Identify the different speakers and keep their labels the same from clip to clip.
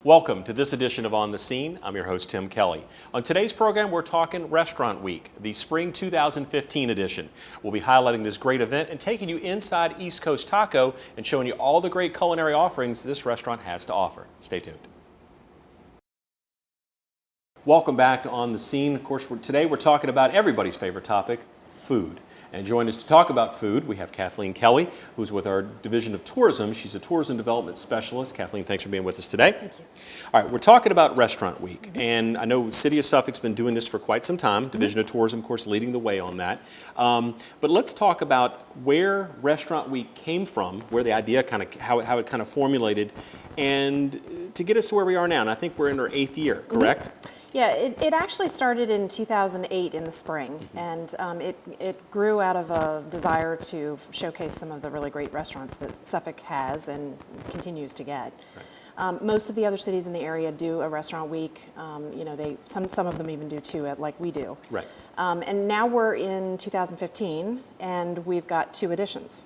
Speaker 1: Welcome to this edition of On the Scene. I'm your host, Tim Kelly. On today's program, we're talking Restaurant Week, the Spring 2015 edition. We'll be highlighting this great event and taking you inside East Coast Taco and showing you all the great culinary offerings this restaurant has to offer. Stay tuned. Welcome back to On the Scene. Of course, today we're talking about everybody's favorite topic, food. And joining us to talk about food, we have Kathleen Kelly, who's with our Division of Tourism. She's a tourism development specialist. Kathleen, thanks for being with us today.
Speaker 2: Thank you.
Speaker 1: All right, we're talking about Restaurant Week, and I know the City of Suffolk's been doing this for quite some time. Division of Tourism, of course, leading the way on that. But let's talk about where Restaurant Week came from, where the idea how it kind of formulated, and to get us to where we are now. And I think we're in our 8th year, correct?
Speaker 2: Yeah, it actually started in 2008 in the spring, and it grew out of a desire to showcase some of the really great restaurants that Suffolk has and continues to get. Right. Most of the other cities in the area do a restaurant week. Some of them even do two, like we do. Right. And now we're in 2015, and we've got 2 editions.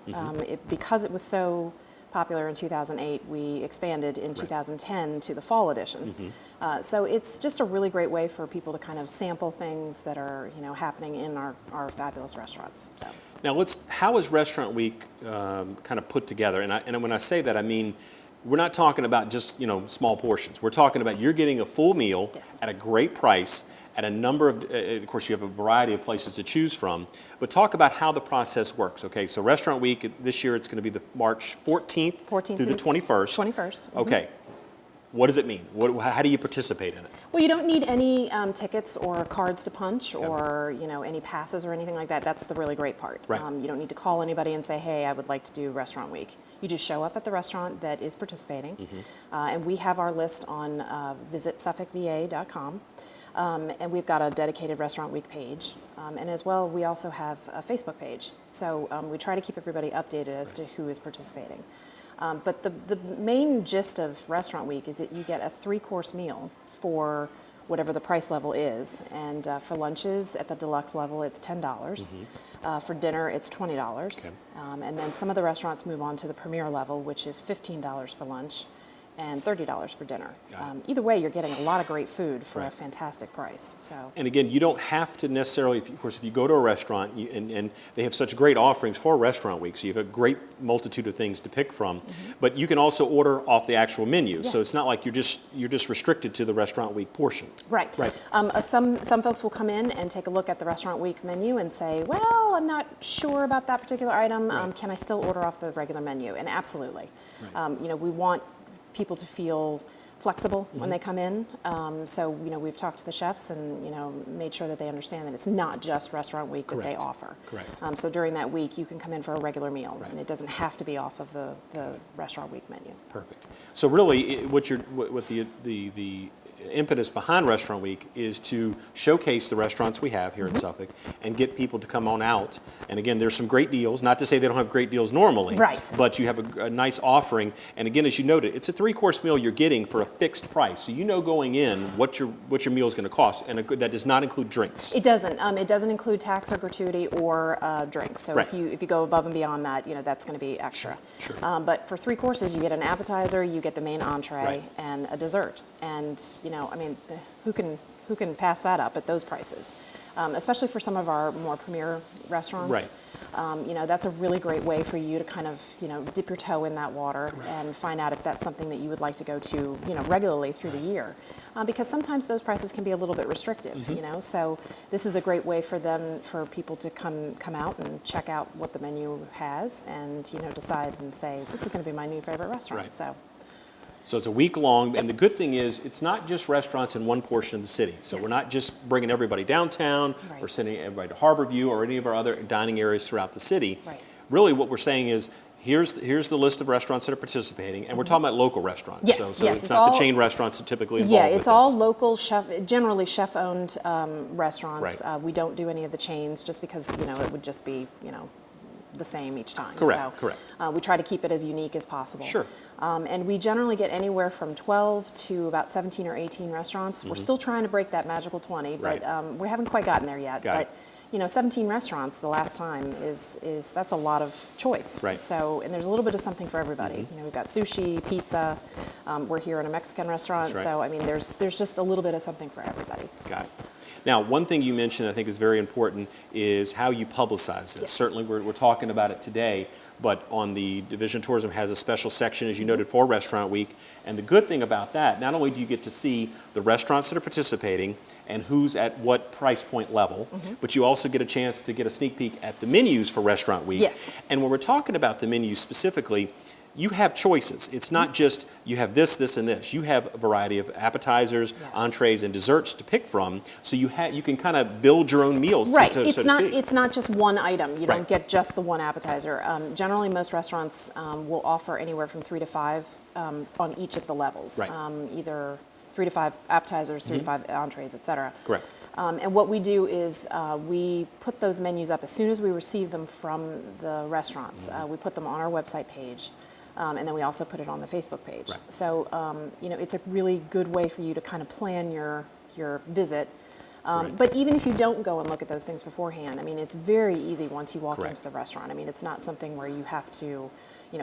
Speaker 2: Because it was so popular in 2008, we expanded in 2010 to the fall edition. So it's just a really great way for people to kind of sample things that are happening in our fabulous restaurants. So
Speaker 1: now how is Restaurant Week kind of put together? And when I say that, I mean we're not talking about just small portions. We're talking about you're getting a full meal at a great price at a number of course you have a variety of places to choose from, but talk about how the process works. Okay, so Restaurant Week this year, it's going to be the March 14th through the 21st. 21st. Okay. What does it mean? How do you participate in it?
Speaker 2: Well, you don't need any tickets or cards to punch or any passes or anything like that. That's the really great part. Right. You don't need to call anybody and say, hey, I would like to do Restaurant Week. You just show up at the restaurant that is participating, and we have our list on visitsuffolkva.com. And we've got a dedicated Restaurant Week page. And as well, we also have a Facebook page. So we try to keep everybody updated as to who is participating. But the main gist of Restaurant Week is that you get a 3-course meal for whatever the price level is. And for lunches at the deluxe level, it's $10. For dinner, it's $20. Okay. And then some of the restaurants move on to the premier level, which is $15 for lunch and $30 for dinner. Either way, you're getting a lot of great food for a fantastic price. So. And
Speaker 1: again, you don't have to necessarily, of course, if you go to a restaurant, and they have such great offerings for Restaurant Week, so you have a great multitude of things to pick from, but you can also order off the actual menu. Yes. So it's not like you're just restricted to the Restaurant Week portion.
Speaker 2: Right. Right. Some folks will come in and take a look at the Restaurant Week menu and say, well, I'm not sure about that particular item. Can I still order off the regular menu? And absolutely. Right. We want people to feel flexible when they come in. So we've talked to the chefs and made sure that they understand that it's not just Restaurant Week that they offer. Correct. So during that week, you can come in for a regular meal, and it doesn't have to be off of the Restaurant Week menu. Perfect.
Speaker 1: So really, what the impetus behind Restaurant Week is to showcase the restaurants we have here in Suffolk and get people to come on out. And again, there's some great deals. Not to say they don't have great deals normally, but you have a nice offering. And again, as you noted, it's a 3-course meal you're getting for a fixed price. So going in what your meal is going to cost, and that does not include drinks.
Speaker 2: It doesn't. It doesn't include tax or gratuity or drinks. So if you go above and beyond that, that's going to be extra. Sure. But for 3 courses, you get an appetizer, you get the main entree, and a dessert. And who can pass that up at those prices? Especially for some of our more premier restaurants. Right. That's a really great way for you to kind of dip your toe in that water and find out if that's something that you would like to go to regularly through the year. Because sometimes those prices can be a little bit restrictive. So this is a great way for people to come out and check out what the menu has and decide and say, this is going to be my new favorite restaurant. Right.
Speaker 1: So it's a week long, and the good thing is it's not just restaurants in one portion of the city. So we're not just bringing everybody downtown or sending everybody to Harborview or any of our other dining areas throughout the city. Right. Really what we're saying is here's the list of restaurants that are participating, and we're talking about local restaurants.
Speaker 2: Yes,
Speaker 1: so it's not the chain restaurants that typically involved with
Speaker 2: it's all local generally chef-owned restaurants. Right. We don't do any of the chains just because it would just be the same each time.
Speaker 1: Correct.
Speaker 2: We try to keep it as unique as possible.
Speaker 1: Sure.
Speaker 2: And we generally get anywhere from 12 to about 17 or 18 restaurants. We're still trying to break that magical 20, but we haven't quite gotten there yet. 17 restaurants the last time that's a lot of choice.
Speaker 1: Right.
Speaker 2: So, and there's a little bit of something for everybody. We've got sushi, pizza. We're here in a Mexican restaurant.
Speaker 1: That's right.
Speaker 2: So, I mean, there's just a little bit of something for everybody. So.
Speaker 1: Got it. Now, one thing you mentioned I think is very important is how you publicize this.
Speaker 2: Yes.
Speaker 1: Certainly, we're talking about it today, but on the Division of Tourism has a special section, as you noted, for Restaurant Week. And the good thing about that, not only do you get to see the restaurants that are participating and who's at what price point level, but you also get a chance to get a sneak peek at the menus for Restaurant Week.
Speaker 2: Yes.
Speaker 1: And when we're talking about the menus specifically, you have choices. It's not just you have this, this, and this. You have a variety of appetizers,
Speaker 2: Yes.
Speaker 1: entrees, and desserts to pick from. So you can kind of build your own meals,
Speaker 2: Right.
Speaker 1: so
Speaker 2: It's
Speaker 1: to
Speaker 2: not
Speaker 1: speak.
Speaker 2: it's not just one item. You
Speaker 1: Right.
Speaker 2: don't get just the one appetizer. Generally, most restaurants will offer anywhere from 3 to 5 on each of the levels.
Speaker 1: Right.
Speaker 2: Either 3 to 5 appetizers, 3 to 5 entrees, etc.
Speaker 1: Correct.
Speaker 2: And what we do is we put those menus up as soon as we receive them from the restaurants. We put them on our website page. And then we also put it on the Facebook page.
Speaker 1: Right.
Speaker 2: So, it's a really good way for you to kind of plan your visit.
Speaker 1: Right.
Speaker 2: But even if you don't go and look at those things beforehand, I mean, it's very easy once you walk
Speaker 1: Correct.
Speaker 2: into the restaurant. I mean, it's not something where you have to,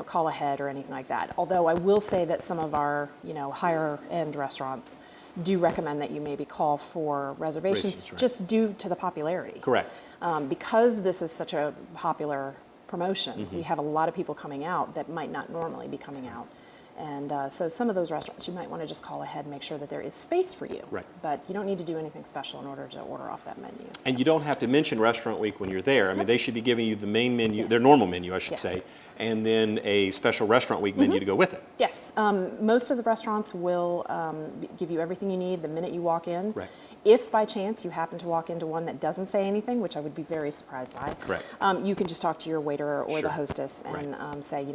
Speaker 2: call ahead or anything like that. Although I will say that some of our, higher end restaurants do recommend that you maybe call for reservations
Speaker 1: Right.
Speaker 2: just due to the popularity.
Speaker 1: Correct.
Speaker 2: Because this is such a popular promotion, we have a lot of people coming out that might not normally be coming out. And so some of those restaurants, you might want to just call ahead and make sure that there is space for you.
Speaker 1: Right.
Speaker 2: But you don't need to do anything special in order to order off that menu. So.
Speaker 1: And you don't have to mention Restaurant Week when you're there. I mean, they should be giving you the main menu,
Speaker 2: Yes.
Speaker 1: their normal menu, I should
Speaker 2: Yes.
Speaker 1: say, and then a special Restaurant Week menu to go with it.
Speaker 2: Yes, most of the restaurants will give you everything you need the minute you walk in.
Speaker 1: Right.
Speaker 2: If by chance you happen to walk into one that doesn't say anything, which I would be very surprised by,
Speaker 1: Correct.
Speaker 2: You can just talk to your waiter or
Speaker 1: Sure.
Speaker 2: the hostess and
Speaker 1: Right.
Speaker 2: say,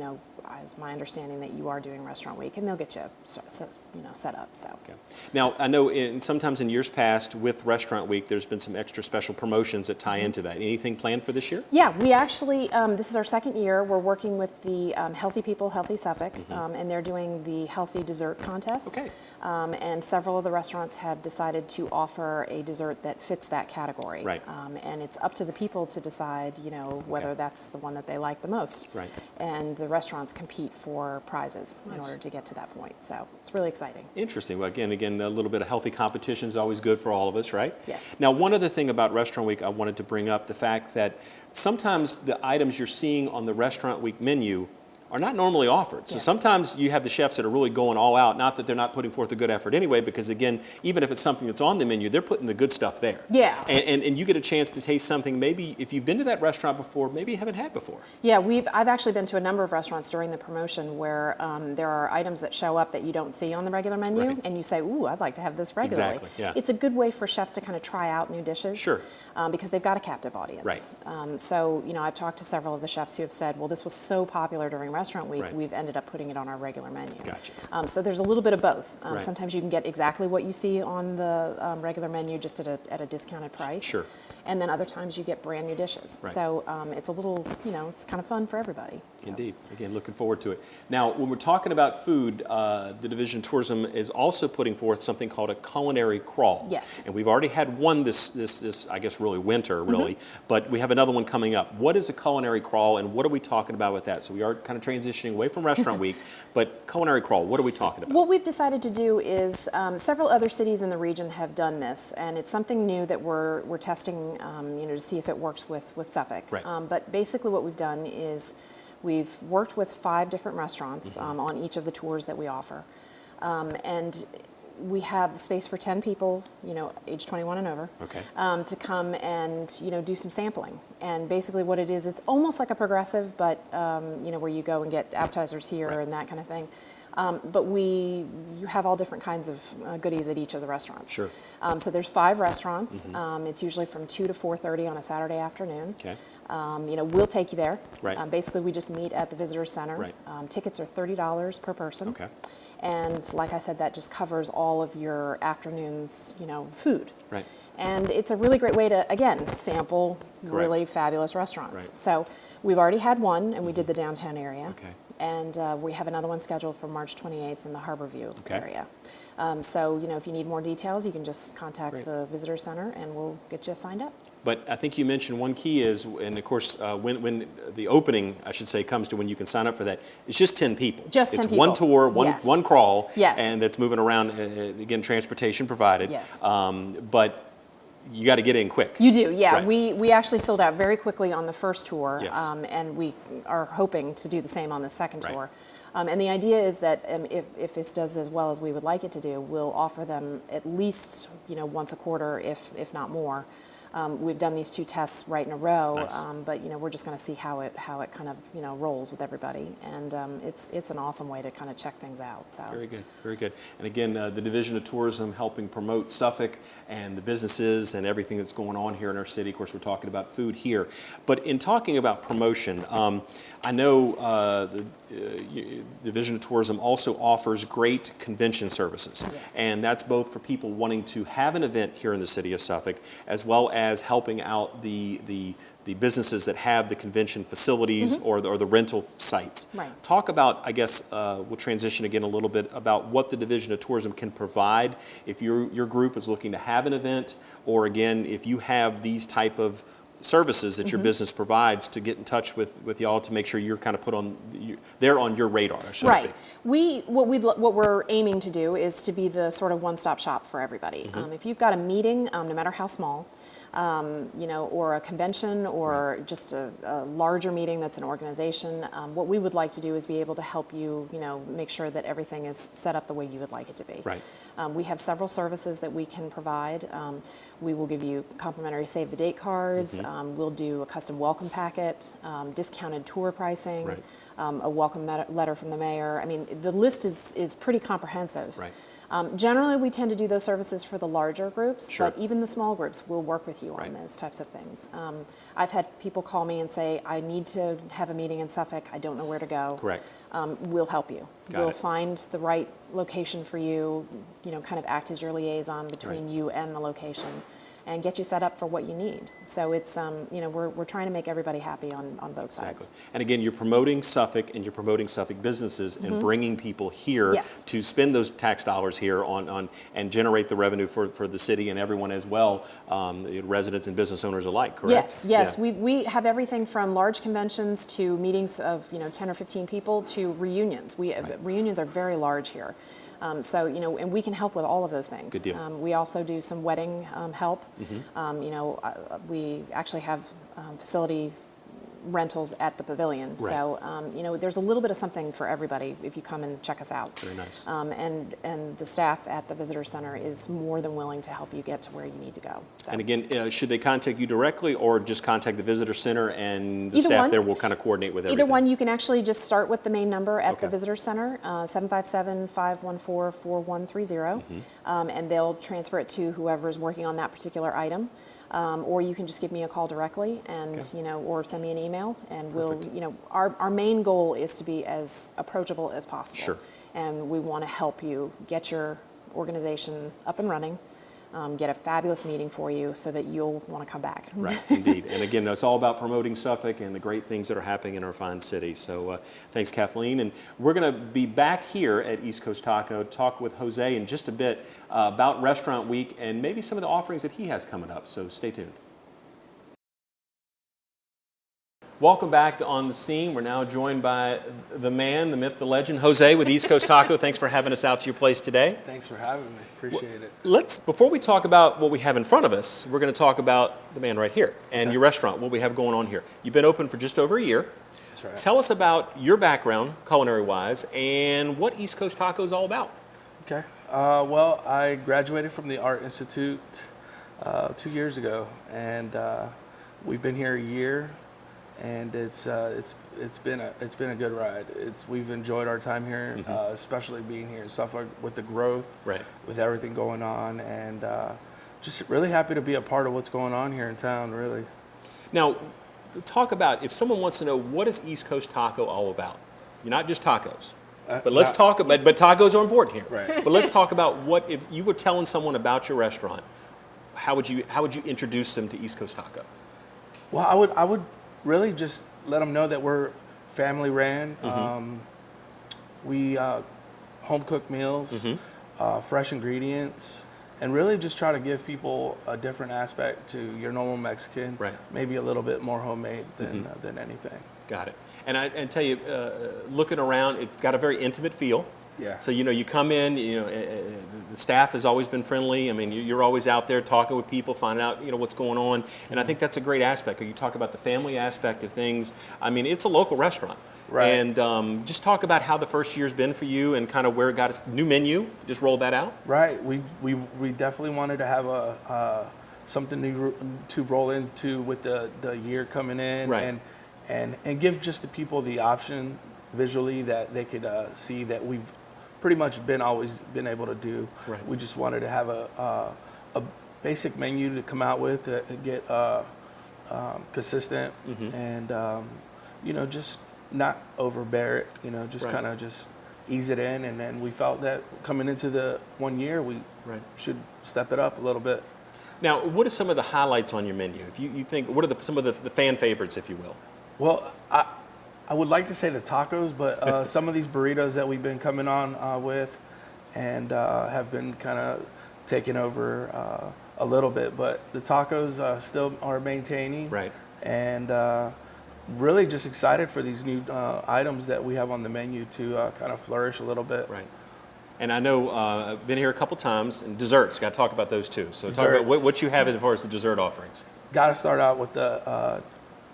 Speaker 2: it's my understanding that you are doing Restaurant Week, and they'll get you set up. So.
Speaker 1: Okay. Now, I know sometimes in years past with Restaurant Week, there's been some extra special promotions that tie into that. Anything planned for this year?
Speaker 2: Yeah, we actually, this is our second year. We're working with the Healthy People, Healthy Suffolk, and they're doing the Healthy Dessert Contest.
Speaker 1: Okay.
Speaker 2: And several of the restaurants have decided to offer a dessert that fits that category.
Speaker 1: Right.
Speaker 2: And it's up to the people to decide, whether
Speaker 1: Okay.
Speaker 2: that's the one that they like the most.
Speaker 1: Right.
Speaker 2: And the restaurants compete for prizes in order to get to that point. So it's really exciting.
Speaker 1: Interesting. Well, again, a little bit of healthy competition is always good for all of us, right?
Speaker 2: Yes.
Speaker 1: Now, one other thing about Restaurant Week I wanted to bring up, the fact that sometimes the items you're seeing on the Restaurant Week menu are not normally offered. So
Speaker 2: Yes.
Speaker 1: sometimes you have the chefs that are really going all out, not that they're not putting forth a good effort anyway, because again, even if it's something that's on the menu, they're putting the good stuff there.
Speaker 2: Yeah.
Speaker 1: And you get a chance to taste something maybe if you've been to that restaurant before, maybe you haven't had before.
Speaker 2: Yeah, I've actually been to a number of restaurants during the promotion where there are items that show up that you don't see on the regular menu,
Speaker 1: Right.
Speaker 2: and you say, "Ooh, I'd like to have this regularly."
Speaker 1: Exactly, yeah.
Speaker 2: It's a good way for chefs to kind of try out new dishes.
Speaker 1: Sure.
Speaker 2: Because they've got a captive audience.
Speaker 1: Right.
Speaker 2: So, I've talked to several of the chefs who have said, "Well, this was so popular during Restaurant Week,
Speaker 1: Right.
Speaker 2: we've ended up putting it on our regular menu."
Speaker 1: Gotcha.
Speaker 2: So there's a little bit of both.
Speaker 1: Right.
Speaker 2: Sometimes you can get exactly what you see on the regular menu, just at a discounted price.
Speaker 1: Sure.
Speaker 2: And then other times you get brand new dishes.
Speaker 1: Right.
Speaker 2: So it's a little, it's kind of fun for everybody. So.
Speaker 1: Indeed. Again, looking forward to it. Now, when we're talking about food, the Division of Tourism is also putting forth something called a Culinary Crawl.
Speaker 2: Yes.
Speaker 1: And we've already had one this I guess, really winter, really. But we have another one coming up. What is a Culinary Crawl, and what are we talking about with that? So we are kind of transitioning away from Restaurant Week, but Culinary Crawl, what are we talking about?
Speaker 2: What we've decided to do is several other cities in the region have done this, and it's something new that we're testing, to see if it works with Suffolk.
Speaker 1: Right.
Speaker 2: But basically what we've done is we've worked with 5 different restaurants on each of the tours that we offer. And we have space for 10 people, age 21 and over,
Speaker 1: Okay.
Speaker 2: to come and, do some sampling. And basically what it is, it's almost like a progressive, but, where you go and get appetizers here
Speaker 1: Right.
Speaker 2: and that kind of thing. But you have all different kinds of goodies at each of the restaurants.
Speaker 1: Sure.
Speaker 2: So there's 5 restaurants. It's usually from 2 to 4:30 on a Saturday afternoon.
Speaker 1: Okay.
Speaker 2: We'll take you there.
Speaker 1: Right.
Speaker 2: Basically, we just meet at the visitor center.
Speaker 1: Right.
Speaker 2: Tickets are $30 per person.
Speaker 1: Okay.
Speaker 2: And like I said, that just covers all of your afternoon's, food.
Speaker 1: Right.
Speaker 2: And it's a really great way to, again, sample
Speaker 1: Correct.
Speaker 2: really fabulous restaurants.
Speaker 1: Right.
Speaker 2: So we've already had one, and we did the downtown area.
Speaker 1: Okay.
Speaker 2: And we have another one scheduled for March 28th in the Harborview
Speaker 1: Okay.
Speaker 2: area. So, if you need more details, you can just contact
Speaker 1: Great.
Speaker 2: the visitor center, and we'll get you signed up.
Speaker 1: But I think you mentioned one key is, and of course, when the opening, I should say, comes to when you can sign up for that, it's just 10 people.
Speaker 2: Just 10
Speaker 1: it's
Speaker 2: people.
Speaker 1: One tour,
Speaker 2: Yes.
Speaker 1: one crawl,
Speaker 2: Yes.
Speaker 1: and that's moving around, again, transportation provided.
Speaker 2: Yes.
Speaker 1: But you got to get in quick.
Speaker 2: You do, yeah.
Speaker 1: Right.
Speaker 2: We actually sold out very quickly on the first tour,
Speaker 1: Yes.
Speaker 2: and we are hoping to do the same on the second
Speaker 1: Right.
Speaker 2: tour. And the idea is that if this does as well as we would like it to do, we'll offer them at least once a quarter, if not more. We've done these 2 tests right in a row,
Speaker 1: Nice.
Speaker 2: but we're just going to see how it kind of rolls with everybody, and it's an awesome way to kind of check things out. So
Speaker 1: Very good, very good. And again, the Division of Tourism helping promote Suffolk and the businesses and everything that's going on here in our city. Of course, we're talking about food here. But in talking about promotion, I know the Division of Tourism also offers great convention services.
Speaker 2: Yes.
Speaker 1: And that's both for people wanting to have an event here in the city of Suffolk, as well as helping out the businesses that have the convention facilities or the rental sites.
Speaker 2: Right.
Speaker 1: Talk about, I guess, we'll transition again a little bit about what the Division of Tourism can provide if your group is looking to have an event, or again, if you have these type of services that your business provides, to get in touch with y'all to make sure you're kind of put on, they're on your radar, so to speak.
Speaker 2: What we're aiming to do is to be the sort of one-stop shop for everybody. If you've got a meeting, no matter how small, or a convention, or just a larger meeting that's an organization, what we would like to do is be able to help you, make sure that everything is set up the way you would like it to be.
Speaker 1: Right.
Speaker 2: We have several services that we can provide. We will give you complimentary save-the-date cards. We'll do a custom welcome packet, discounted tour pricing,
Speaker 1: Right.
Speaker 2: A welcome letter from the mayor. I mean, the list is pretty comprehensive.
Speaker 1: Right.
Speaker 2: Generally, we tend to do those services for the larger groups,
Speaker 1: Sure.
Speaker 2: but even the small groups will work with you
Speaker 1: Right.
Speaker 2: on those types of things. I've had people call me and say, I need to have a meeting in Suffolk, I don't know where to go.
Speaker 1: Correct.
Speaker 2: We'll help you.
Speaker 1: Got
Speaker 2: We'll
Speaker 1: it.
Speaker 2: find the right location for you, kind of act as your liaison between
Speaker 1: Right.
Speaker 2: you and the location, and get you set up for what you need. So it's, we're trying to make everybody happy on both
Speaker 1: Exactly.
Speaker 2: sides.
Speaker 1: And again, you're promoting Suffolk, and you're promoting Suffolk businesses and bringing people here
Speaker 2: Yes.
Speaker 1: to spend those tax dollars here on and generate the revenue for the city and everyone as well, residents and business owners alike, correct?
Speaker 2: Yes.
Speaker 1: Yeah.
Speaker 2: We have everything from large conventions to meetings of 10 or 15 people to reunions. Reunions are very large here. And we can help with all of those things.
Speaker 1: Good deal.
Speaker 2: We also do some wedding help. We actually have facility rentals at the pavilion.
Speaker 1: Right.
Speaker 2: So, there's a little bit of something for everybody if you come and check us out.
Speaker 1: Very nice.
Speaker 2: And the staff at the visitor center is more than willing to help you get to where you need to go. So.
Speaker 1: And again, should they contact you directly, or just contact the visitor center and the
Speaker 2: Either
Speaker 1: staff
Speaker 2: one.
Speaker 1: there will kind of coordinate with everything?
Speaker 2: Either one, you can actually just start with the main number at the
Speaker 1: Okay.
Speaker 2: visitor center, 757-514-4130, and they'll transfer it to whoever is working on that particular item. Or you can just give me a call directly, and
Speaker 1: Okay.
Speaker 2: or send me an email, and
Speaker 1: Perfect.
Speaker 2: we'll, our main goal is to be as approachable as possible.
Speaker 1: Sure.
Speaker 2: And we want to help you get your organization up and running, get a fabulous meeting for you, so that you'll want to come back.
Speaker 1: Right, indeed. And again, it's all about promoting Suffolk and the great things that are happening in our fine city. So thanks, Kathleen. And we're going to be back here at East Coast Taco, talk with Jose in just a bit about Restaurant Week and maybe some of the offerings that he has coming up. So stay tuned. Welcome back to On the Scene. We're now joined by the man, the myth, the legend, Jose with East Coast Taco. Thanks for having us out to your place today.
Speaker 3: Thanks for having me. Appreciate it.
Speaker 1: Before we talk about what we have in front of us, we're going to talk about the man right here and your restaurant, what we have going on here. You've been open for just over a year.
Speaker 3: That's right.
Speaker 1: Tell us about your background, culinary-wise, and what East Coast Taco is all about.
Speaker 3: Okay. Well, I graduated from the Art Institute 2 years ago, and we've been here a year, and it's been a good ride. We've enjoyed our time here, especially being here in Suffolk with the growth,
Speaker 1: Right.
Speaker 3: with everything going on, and just really happy to be a part of what's going on here in town. Really.
Speaker 1: Now, talk about, if someone wants to know, what is East Coast Taco all about? You're not just tacos. But let's talk about, but tacos are important here.
Speaker 3: Right.
Speaker 1: But let's talk about what, if you were telling someone about your restaurant, how would you introduce them to East Coast Taco?
Speaker 3: Well, I would really just let them know that we're family ran. We home cooked meals, fresh ingredients, and really just try to give people a different aspect to your normal Mexican,
Speaker 1: Right.
Speaker 3: maybe a little bit more homemade than anything.
Speaker 1: Got it. And tell you, looking around, it's got a very intimate feel.
Speaker 3: Yeah.
Speaker 1: So, you come in, the staff has always been friendly. I mean, you're always out there talking with people, finding out, what's going on. And I think that's a great aspect. You talk about the family aspect of things. I mean, it's a local restaurant.
Speaker 3: Right.
Speaker 1: And just talk about how the first year's been for you and kind of where it got its new menu. Just rolled that out.
Speaker 3: Right. We definitely wanted to have something new to roll into with the year coming in.
Speaker 1: Right.
Speaker 3: And give just the people the option visually that they could see that we've pretty much always been able to do.
Speaker 1: Right.
Speaker 3: We just wanted to have a basic menu to come out with to get consistent and just not overbear it. Just
Speaker 1: Right.
Speaker 3: kind of just ease it in. And then we felt that coming into the 1 year, we
Speaker 1: Right.
Speaker 3: should step it up a little bit.
Speaker 1: Now, what are some of the highlights on your menu? If you think, what are some of the fan favorites, if you will?
Speaker 3: Well, I would like to say the tacos, but some of these burritos that we've been coming on with and have been kind of taking over a little bit, but the tacos still are maintaining.
Speaker 1: Right.
Speaker 3: And really just excited for these new items that we have on the menu to kind of flourish a little bit.
Speaker 1: Right. And I know I've been here a couple times, and desserts, got to talk about those too. So talk about what you have as far as the dessert offerings.
Speaker 3: Got to start out with the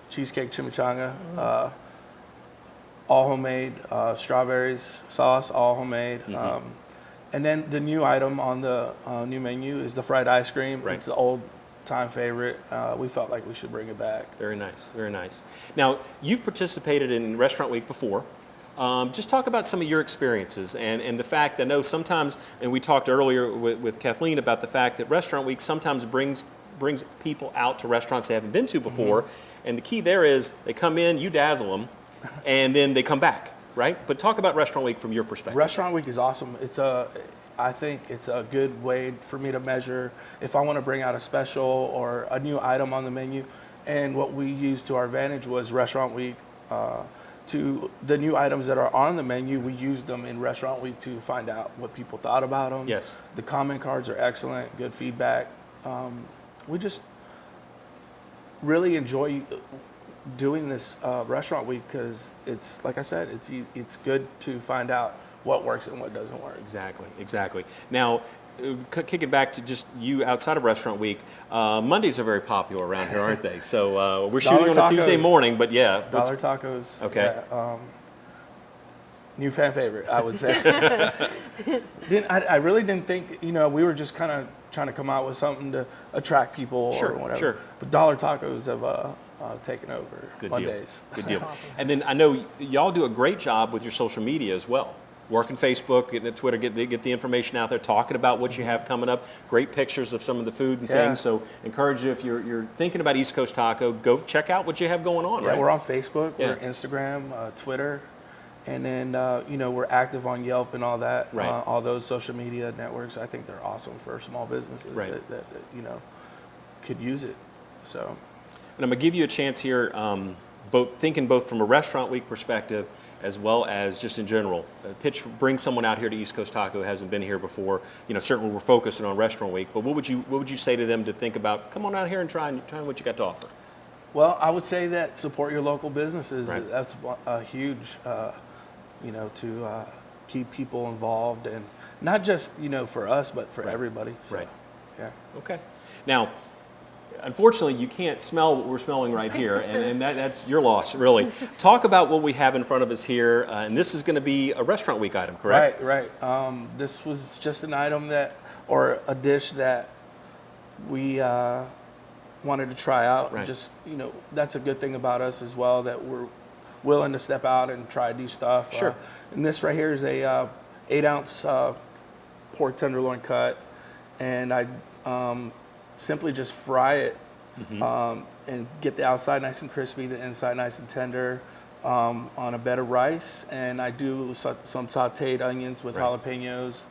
Speaker 3: cheesecake chimichanga, all homemade, strawberries sauce, all homemade. And then the new item on the new menu is the fried ice cream.
Speaker 1: Right.
Speaker 3: It's the old time favorite. We felt like we should bring it back.
Speaker 1: Very nice, very nice. Now, you've participated in Restaurant Week before. Just talk about some of your experiences and the fact that I know sometimes, and we talked earlier with Kathleen about the fact that Restaurant Week sometimes brings people out to restaurants they haven't been to before. And the key there is they come in, you dazzle them, and then they come back, right? But talk about Restaurant Week from your perspective.
Speaker 3: Restaurant Week is awesome. I think it's a good way for me to measure if I want to bring out a special or a new item on the menu. And what we used to our advantage was Restaurant Week. To the new items that are on the menu, we used them in Restaurant Week to find out what people thought about them.
Speaker 1: Yes.
Speaker 3: The comment cards are excellent, good feedback. We just really enjoy doing this Restaurant Week because it's, like I said, it's good to find out what works and what doesn't work.
Speaker 1: Exactly. Now, kicking back to just you outside of Restaurant Week, Mondays are very popular around here, aren't they? So we're shooting on a Tuesday morning, but yeah.
Speaker 3: Dollar tacos.
Speaker 1: Okay.
Speaker 3: Yeah, new fan favorite, I would say. I really didn't think, we were just kind of trying to come out with something to attract people or whatever. Sure. But dollar tacos have taken over Mondays.
Speaker 1: Good deal. Awesome. And then I know y'all do a great job with your social media as well. Working Facebook, getting Twitter, get the information out there, talking about what you have coming up. Great pictures of some of the food and things. So encourage you, if you're thinking about East Coast Taco, go check out what you have going on.
Speaker 3: Yeah,
Speaker 1: right?
Speaker 3: We're on Facebook, we're Instagram, Twitter, and then we're active on Yelp and all that.
Speaker 1: Right.
Speaker 3: All those social media networks. I think they're awesome for small businesses that could use it. So,
Speaker 1: and I'm gonna give you a chance here, both from a Restaurant Week perspective as well as just in general. Bring someone out here to East Coast Taco who hasn't been here before. Certainly we're focusing on Restaurant Week, but what would you say to them to think about? Come on out here and try what you got to offer.
Speaker 3: Well, I would say that support your local businesses.
Speaker 1: Right.
Speaker 3: That's a huge, to keep people involved, and not just for us, but for everybody. So,
Speaker 1: right.
Speaker 3: Yeah.
Speaker 1: Okay. Now, unfortunately, you can't smell what we're smelling right here, and that's your loss, really. Talk about what we have in front of us here, and this is going to be a Restaurant Week item, correct?
Speaker 3: Right. This was just an item or a dish that we wanted to try out.
Speaker 1: Right.
Speaker 3: Just, that's a good thing about us as well, that we're willing to step out and try new stuff.
Speaker 1: Sure.
Speaker 3: And this right here is a 8-ounce pork tenderloin cut, and I simply just fry it and get the outside nice and crispy, the inside nice and tender on a bed of rice. And I do some sauteed onions with jalapenos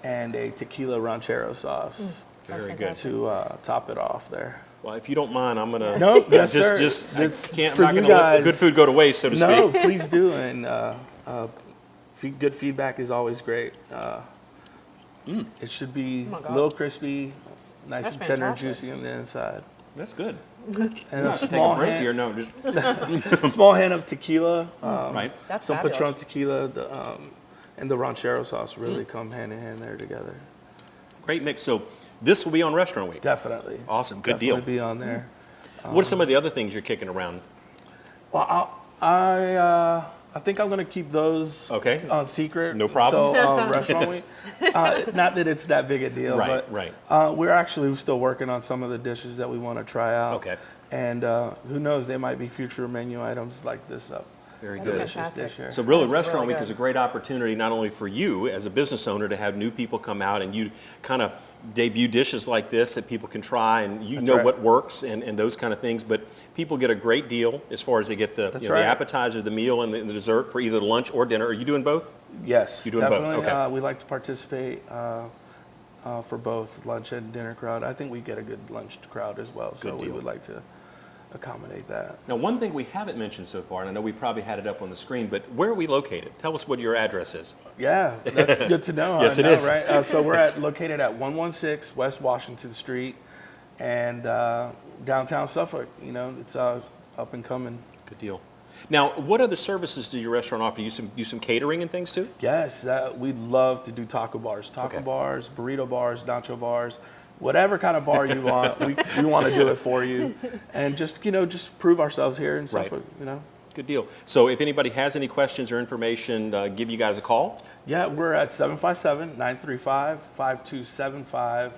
Speaker 3: and a tequila ranchero sauce
Speaker 1: Very good.
Speaker 3: to top it off there.
Speaker 1: Well, if you don't mind, I'm gonna.
Speaker 3: No, yes, sir.
Speaker 1: I'm not gonna let the good food go to waste, so to speak.
Speaker 3: No, please do. And good feedback is always great. It should be
Speaker 2: Oh my
Speaker 3: a
Speaker 2: God.
Speaker 3: little crispy, nice
Speaker 2: That's
Speaker 3: and tender and
Speaker 2: fantastic.
Speaker 3: juicy on the inside.
Speaker 1: That's good.
Speaker 3: And a
Speaker 1: Take a
Speaker 3: small
Speaker 1: break
Speaker 3: hand,
Speaker 1: here. No, just
Speaker 3: small hand of tequila.
Speaker 1: right.
Speaker 2: That's
Speaker 3: Some
Speaker 2: fabulous.
Speaker 3: Patron tequila and the ranchero sauce really come hand in hand there together.
Speaker 1: Great mix. So this will be on Restaurant Week.
Speaker 3: Definitely.
Speaker 1: Awesome. Good
Speaker 3: Definitely
Speaker 1: deal.
Speaker 3: be on there.
Speaker 1: What are some of the other things you're kicking around?
Speaker 3: Well, I think I'm gonna keep those
Speaker 1: Okay.
Speaker 3: secret.
Speaker 1: No problem.
Speaker 3: So Restaurant Week, not that it's that big a deal,
Speaker 1: Right,
Speaker 3: but
Speaker 1: right.
Speaker 3: we're actually still working on some of the dishes that we want to try out.
Speaker 1: Okay.
Speaker 3: And who knows, there might be future menu items like this
Speaker 1: Very
Speaker 2: That's
Speaker 1: good.
Speaker 2: fantastic.
Speaker 3: dish here.
Speaker 1: So really,
Speaker 2: That's
Speaker 1: Restaurant
Speaker 2: really
Speaker 1: Week
Speaker 2: good.
Speaker 1: is a great opportunity not only for you as a business owner to have new people come out and you kind of debut dishes like this that people can try and you
Speaker 3: That's
Speaker 1: know
Speaker 3: right.
Speaker 1: what works and those kind of things, but people get a great deal as far as they get the,
Speaker 3: That's
Speaker 1: the
Speaker 3: right.
Speaker 1: appetizer, the meal, and the dessert for either lunch or dinner. Are you doing both?
Speaker 3: Yes,
Speaker 1: You're doing both,
Speaker 3: definitely.
Speaker 1: okay.
Speaker 3: We like to participate for both lunch and dinner crowd. I think we get a good lunch crowd as well, so
Speaker 1: Good
Speaker 3: we
Speaker 1: deal.
Speaker 3: would like to accommodate that.
Speaker 1: Now, one thing we haven't mentioned so far, and I know we probably had it up on the screen, but where are we located? Tell us what your address is.
Speaker 3: Yeah, that's good to know.
Speaker 1: Yes,
Speaker 3: I
Speaker 1: it
Speaker 3: know,
Speaker 1: is.
Speaker 3: Right? So we're located at 116 West Washington Street, and downtown Suffolk. You know, it's up and coming.
Speaker 1: Good deal. Now, what other services do your restaurant offer? You do some catering and things too?
Speaker 3: Yes, we love to do taco bars,
Speaker 1: Okay.
Speaker 3: bars, burrito bars, nacho bars, whatever kind of bar you want. we want to do it for you, and just prove ourselves here in
Speaker 1: Right.
Speaker 3: Suffolk. You know.
Speaker 1: Good deal. So if anybody has any questions or information, give you guys a call.
Speaker 3: Yeah, we're at 757-935-5275,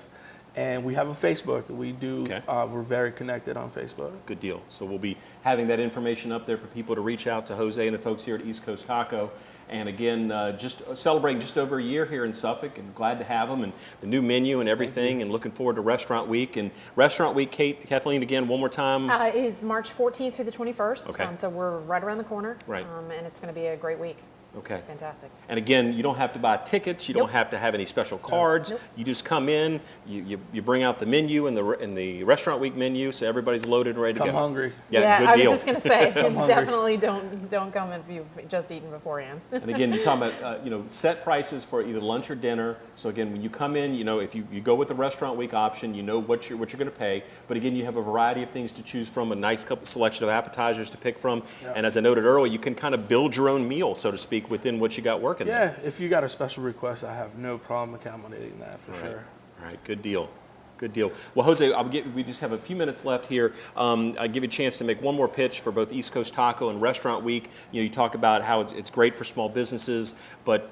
Speaker 3: and we have a Facebook. We do.
Speaker 1: Okay.
Speaker 3: We're very connected on Facebook.
Speaker 1: Good deal. So we'll be having that information up there for people to reach out to Jose and the folks here at East Coast Taco. And again, just celebrating just over a year here in Suffolk, and glad to have them, and the new menu and everything, and looking forward to Restaurant Week. And Restaurant Week, Kathleen, again, one more time.
Speaker 2: It is March 14th through the 21st.
Speaker 1: Okay.
Speaker 2: So we're right around the corner.
Speaker 1: Right.
Speaker 2: And it's going to be a great week.
Speaker 1: Okay.
Speaker 2: Fantastic.
Speaker 1: And again, you don't have to buy tickets. You don't
Speaker 2: Nope.
Speaker 1: have to have any special cards.
Speaker 2: Nope.
Speaker 1: You just come in. You bring out the menu and the Restaurant Week menu, so everybody's loaded and ready to
Speaker 3: Come
Speaker 1: go.
Speaker 3: hungry.
Speaker 1: Yeah, good
Speaker 2: I
Speaker 1: deal.
Speaker 2: was just going to say,
Speaker 3: hungry.
Speaker 2: definitely don't come if you've just eaten beforehand.
Speaker 1: And again, you're talking about set prices for either lunch or dinner. So again, when you come in, if you go with the Restaurant Week option, you know what you're going to pay. But again, you have a variety of things to choose from, a nice selection of appetizers to pick from.
Speaker 3: Yeah.
Speaker 1: And as I noted earlier, you can kind of build your own meal, so to speak, within what you got working there.
Speaker 3: Yeah, if you got a special request, I have no problem accommodating that for sure.
Speaker 1: All right, good deal. Good deal. Well, Jose, we just have a few minutes left here. I'll give you a chance to make one more pitch for both East Coast Taco and Restaurant Week. You talk about how it's great for small businesses, but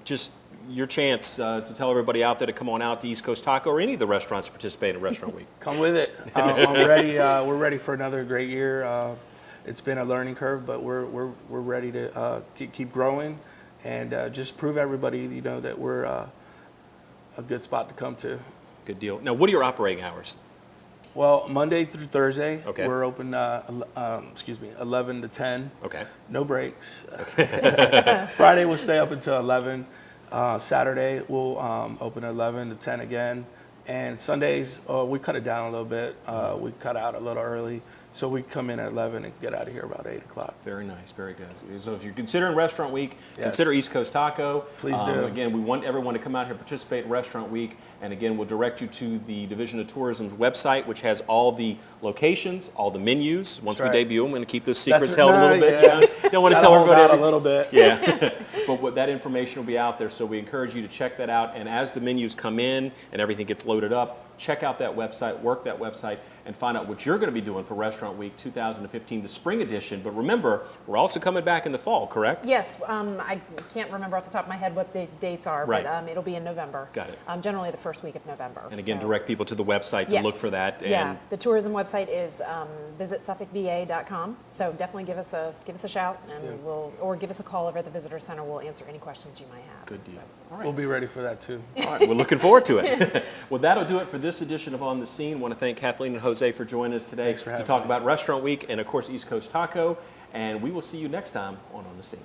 Speaker 1: just your chance to tell everybody out there to come on out to East Coast Taco or any of the restaurants that participate in Restaurant Week.
Speaker 3: Come with it. I'm ready. We're ready for another great year. It's been a learning curve, but we're ready to keep growing and just prove everybody that we're a good spot to come to.
Speaker 1: Good deal. Now, what are your operating hours?
Speaker 3: Well, Monday through Thursday,
Speaker 1: Okay.
Speaker 3: we're open. 11 to 10.
Speaker 1: Okay.
Speaker 3: No breaks. Friday we'll stay up until 11. Saturday we'll open at 11 to 10 again. And Sundays we cut it down a little bit. We cut out a little early, so we come in at 11 and get out of here about 8 o'clock.
Speaker 1: Very nice, very good. So if you're considering Restaurant Week,
Speaker 3: Yes.
Speaker 1: consider East Coast Taco.
Speaker 3: Please do.
Speaker 1: Again, we want everyone to come out here and participate in Restaurant Week. And again, we'll direct you to the Division of Tourism's website, which has all the locations, all the menus. Once
Speaker 3: That's right.
Speaker 1: we debut them, we're going to keep those secrets
Speaker 3: That's
Speaker 1: held a
Speaker 3: right.
Speaker 1: little bit.
Speaker 3: Yeah.
Speaker 1: Don't want to
Speaker 3: Gotta
Speaker 1: tell
Speaker 3: hold
Speaker 1: everybody
Speaker 3: out a little bit.
Speaker 1: Yeah, but that information will be out there, so we encourage you to check that out. And as the menus come in and everything gets loaded up, check out that website, work that website, and find out what you're going to be doing for Restaurant Week 2015, the spring edition. But remember, we're also coming back in the fall, correct?
Speaker 2: Yes, I can't remember off the top of my head what the dates are,
Speaker 1: Right.
Speaker 2: but it'll be in November.
Speaker 1: Got it.
Speaker 2: Generally the first week of November.
Speaker 1: And again,
Speaker 2: so-
Speaker 1: direct people to the website to
Speaker 2: Yes.
Speaker 1: look for that. And
Speaker 2: Yeah, the tourism website is visitsuffolkva.com. So definitely give us a shout, and or give us a call over at the visitor center. We'll answer any questions you might have.
Speaker 1: Good deal.
Speaker 2: So-
Speaker 3: We'll be ready for that too.
Speaker 1: All right, we're looking forward to it. Well, that'll do it for this edition of On the Scene. I want to thank Kathleen and Jose for joining us today
Speaker 3: Thanks for
Speaker 1: to
Speaker 3: having
Speaker 1: talk
Speaker 3: me.
Speaker 1: about Restaurant Week and, of course, East Coast Taco. And we will see you next time on The Scene.